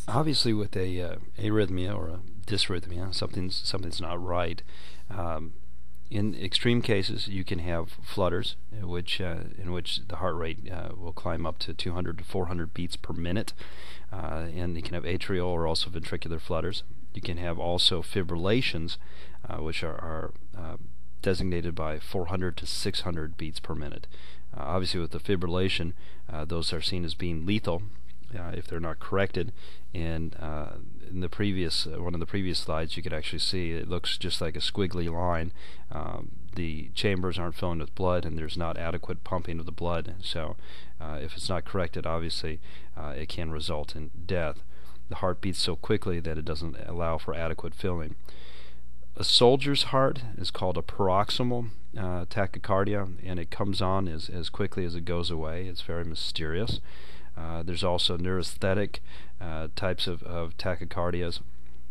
Obviously, with a arrhythmia or a dysrhythmia, something's not right. Um, in extreme cases, you can have flutters, in which the heart rate will climb up to 200 to 400 beats per minute, and you can have atrial or also ventricular flutters. You can have also fibrillations, which are designated by 400 to 600 beats per minute. Obviously, with the fibrillation, those are seen as being lethal if they're not corrected. And in the previous one of the previous slides, you could actually see it looks just like a squiggly line. The chambers aren't filling with blood, and there's not adequate pumping of the blood. So, if it's not corrected, obviously, it can result in death. The heart beats so quickly that it doesn't allow for adequate filling. A soldier's heart is called a paroxysmal tachycardia, and it comes on as quickly as it goes away. It's very mysterious. There's also neurasthenic types of tachycardias,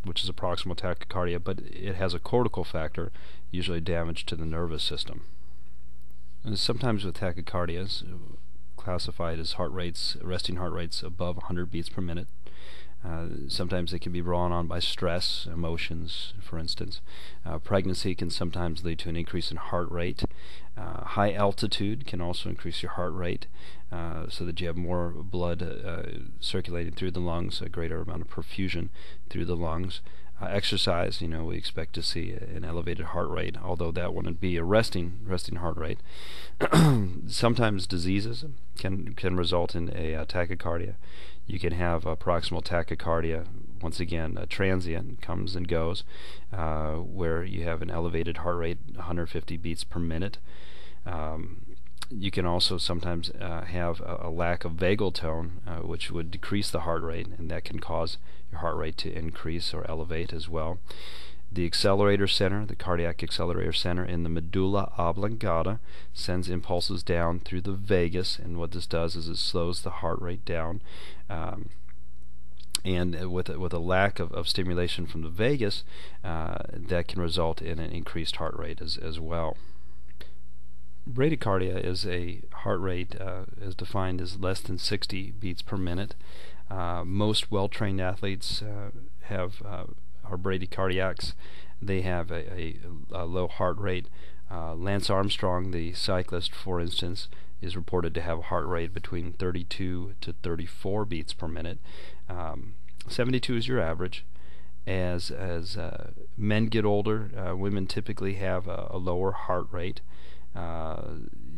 which is a proximal tachycardia, but it has a cortical factor, usually damage to the nervous system. And sometimes with tachycardias, classified as heart rates, resting heart rates above 100 beats per minute. Sometimes they can be brought on by stress, emotions, for instance. Pregnancy can sometimes lead to an increase in heart rate. High altitude can also increase your heart rate so that you have more blood circulating through the lungs, a greater amount of perfusion through the lungs. Exercise, we expect to see an elevated heart rate, although that wouldn't be a resting heart rate. Sometimes diseases can result in a tachycardia. You can have a proximal tachycardia, once again, transient, comes and goes, where you have an elevated heart rate, 150 beats per minute. You can also sometimes have a lack of vagal tone, which would decrease the heart rate, and that can cause your heart rate to increase or elevate as well. The accelerator center, the cardiac accelerator center in the medulla oblongata, sends impulses down through the vagus, and what this does is it slows the heart rate down. And with a lack of stimulation from the vagus, that can result in an increased heart rate as well. Bradycardia is a heart rate as defined as less than 60 beats per minute. Most well-trained athletes are bradycardiacs. They have a low heart rate. Lance Armstrong, the cyclist, for instance, is reported to have a heart rate between 32 to 34 beats per minute. 72 is your average. As men get older, women typically have a lower heart rate.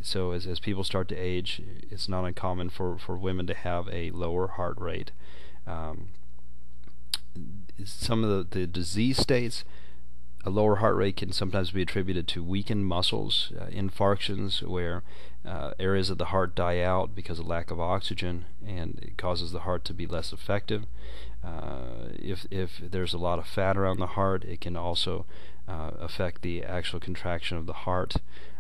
So as people start to age, it's not uncommon for women to have a lower heart rate. Some of the disease states, a lower heart rate can sometimes be attributed to weakened muscles, infarctions, where areas of the heart die out because of lack of oxygen, and it causes the heart to be less effective. If there's a lot of fat around the heart, it can also affect the actual contraction of the heart.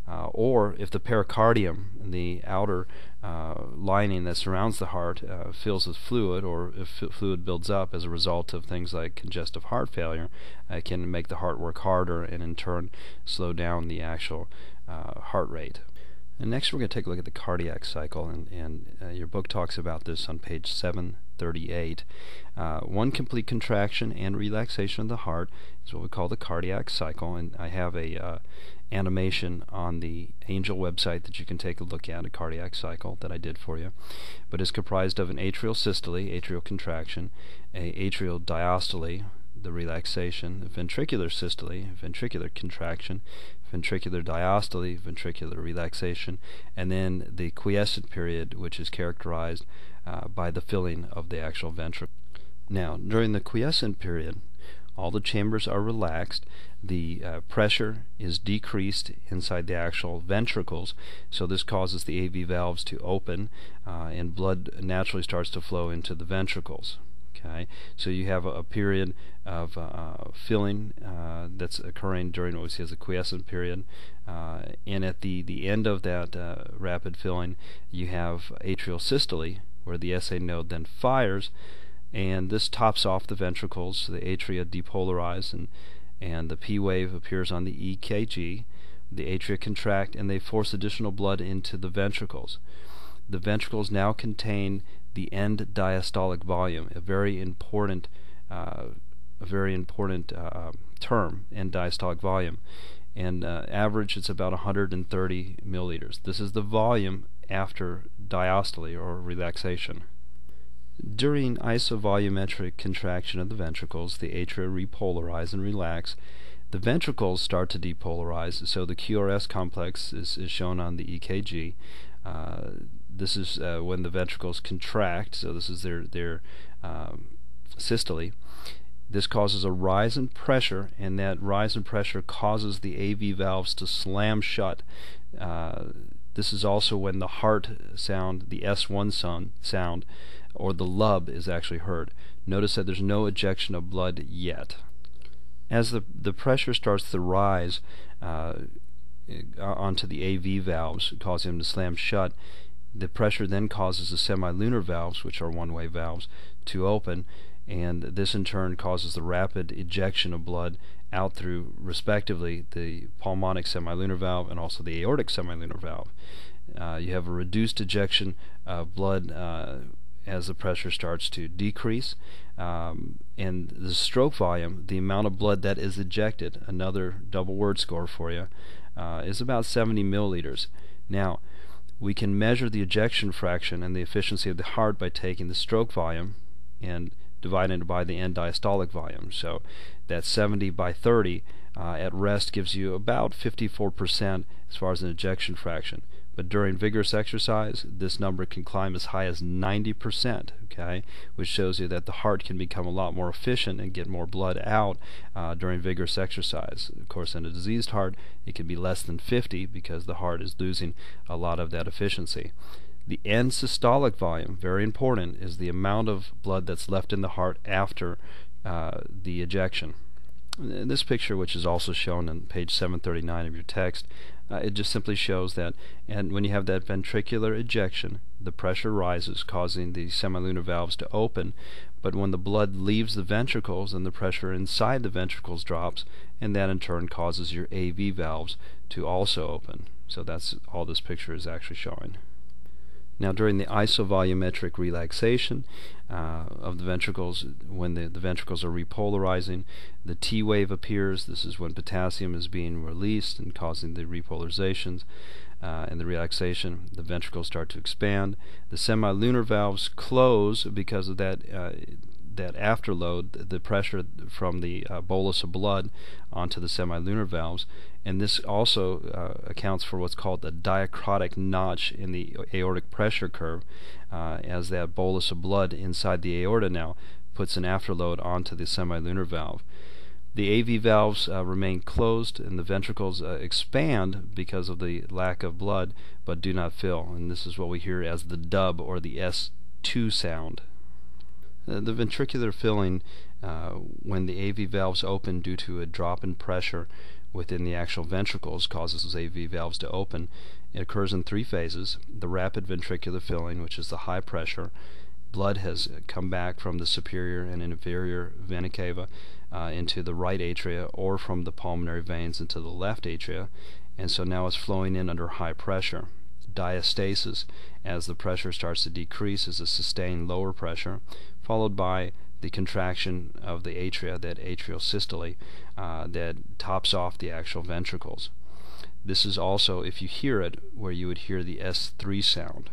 Or if the pericardium, the outer lining that surrounds the heart, fills with fluid, or if fluid builds up as a result of things like congestive heart failure, it can make the heart work harder and in turn slow down the actual heart rate. And next we're going to take a look at the cardiac cycle, and your book talks about this on page 738. One complete contraction and relaxation of the heart is what we call the cardiac cycle, and I have a animation on the Angel website that you can take a look at, a cardiac cycle that I did for you. But it's comprised of an atrial systole, atrial contraction, a atrial diastole, the relaxation, a ventricular systole, ventricular contraction, ventricular diastole, ventricular relaxation, and then the quiescent period, which is characterized by the filling of the actual ventricle. Now, during the quiescent period, all the chambers are relaxed, the pressure is decreased inside the actual ventricles, so this causes the AV valves to open, and blood naturally starts to flow into the ventricles. Okay, so you have a period of filling that's occurring during what we see as a quiescent period, and at the end of that rapid filling, you have atrial systole, where the SA node then fires, and this tops off the ventricles. So the atria depolarize, and the P wave appears on the EKG. The atria contract, and they force additional blood into the ventricles. The ventricles now contain the end diastolic volume, a very important term, end diastolic volume. And average, it's about 130 milliliters. This is the volume after diastole or relaxation. During isovolumetric contraction of the ventricles, the atria repolarize and relax. The ventricles start to depolarize, so the QRS complex is shown on the EKG. This is when the ventricles contract, so this is their systole. This causes a rise in pressure, and that rise in pressure causes the AV valves to slam shut. This is also when the heart sound, the S1 sound, or the lub is actually heard. Notice that there's no ejection of blood yet. As the pressure starts to rise onto the AV valves, causing them to slam shut, the pressure then causes the semilunar valves, which are one-way valves, to open, and this in turn causes the rapid ejection of blood out through, respectively, the pulmonic semilunar valve and also the aortic semilunar valve. You have a reduced ejection of blood as the pressure starts to decrease, and the stroke volume, the amount of blood that is ejected, another double word score for you, is about 70 milliliters. Now, we can measure the ejection fraction and the efficiency of the heart by taking the stroke volume and dividing it by the end diastolic volume. So that 70 by 30 at rest gives you about 54% as far as an ejection fraction. But during vigorous exercise, this number can climb as high as 90%, okay, which shows you that the heart can become a lot more efficient and get more blood out during vigorous exercise. Of course, in a diseased heart, it can be less than 50 because the heart is losing a lot of that efficiency. The end systolic volume, very important, is the amount of blood that's left in the heart after the ejection. This picture, which is also shown on page 739 of your text, it just simply shows that, and when you have that ventricular ejection, the pressure rises, causing the semilunar valves to open, but when the blood leaves the ventricles, then the pressure inside the ventricles drops, and that in turn causes your AV valves to also open. So that's all this picture is actually showing. Now, during the isovolumetric relaxation of the ventricles, when the ventricles are repolarizing, the T wave appears. This is when potassium is being released and causing the repolarizations and the relaxation. The ventricles start to expand. The semilunar valves close because of that afterload, the pressure from the bolus of blood onto the semilunar valves, and this also accounts for what's called the diacrotic notch in the aortic pressure curve, as that bolus of blood inside the aorta now puts an afterload onto the semilunar valve. The AV valves remain closed, and the ventricles expand because of the lack of blood, but do not fill, and this is what we hear as the dub or the S2 sound. The ventricular filling, when the AV valves open due to a drop in pressure within the actual ventricles, causes those AV valves to open. It occurs in three phases. The rapid ventricular filling, which is the high pressure. Blood has come back from the superior and inferior vena cava into the right atria, or from the pulmonary veins into the left atria, and so now it's flowing in under high pressure. Diastasis, as the pressure starts to decrease, is a sustained lower pressure, followed by the contraction of the atria, that atrial systole, that tops off the actual ventricles. This is also, if you hear it, where you would hear the S3 sound.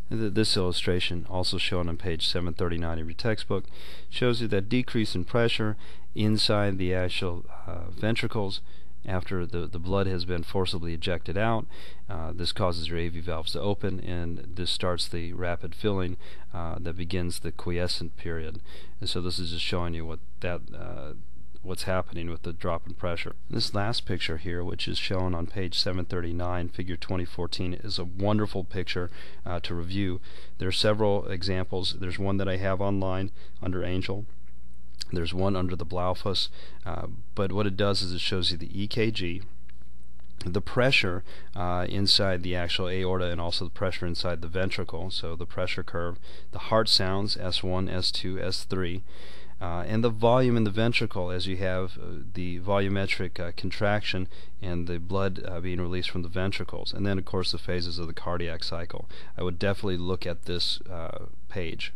This illustration, also shown on page 739 of your textbook, shows you that decrease in pressure inside the actual ventricles after the blood has been forcibly ejected out. This causes your AV valves to open, and this starts the rapid filling that begins the quiescent period. And so this is just showing you what's happening with the drop in pressure. This last picture here, which is shown on page 739, figure 2014, is a wonderful picture to review. There are several examples. There's one that I have online under Angel. There's one under the Blaufus, but what it does is it shows you the EKG, the pressure inside the actual aorta, and also the pressure inside the ventricle, so the pressure curve, the heart sounds, S1, S2, S3, and the volume in the ventricle as you have the volumetric contraction and the blood being released from the ventricles. And then, of course, the phases of the cardiac cycle. I would definitely look at this page.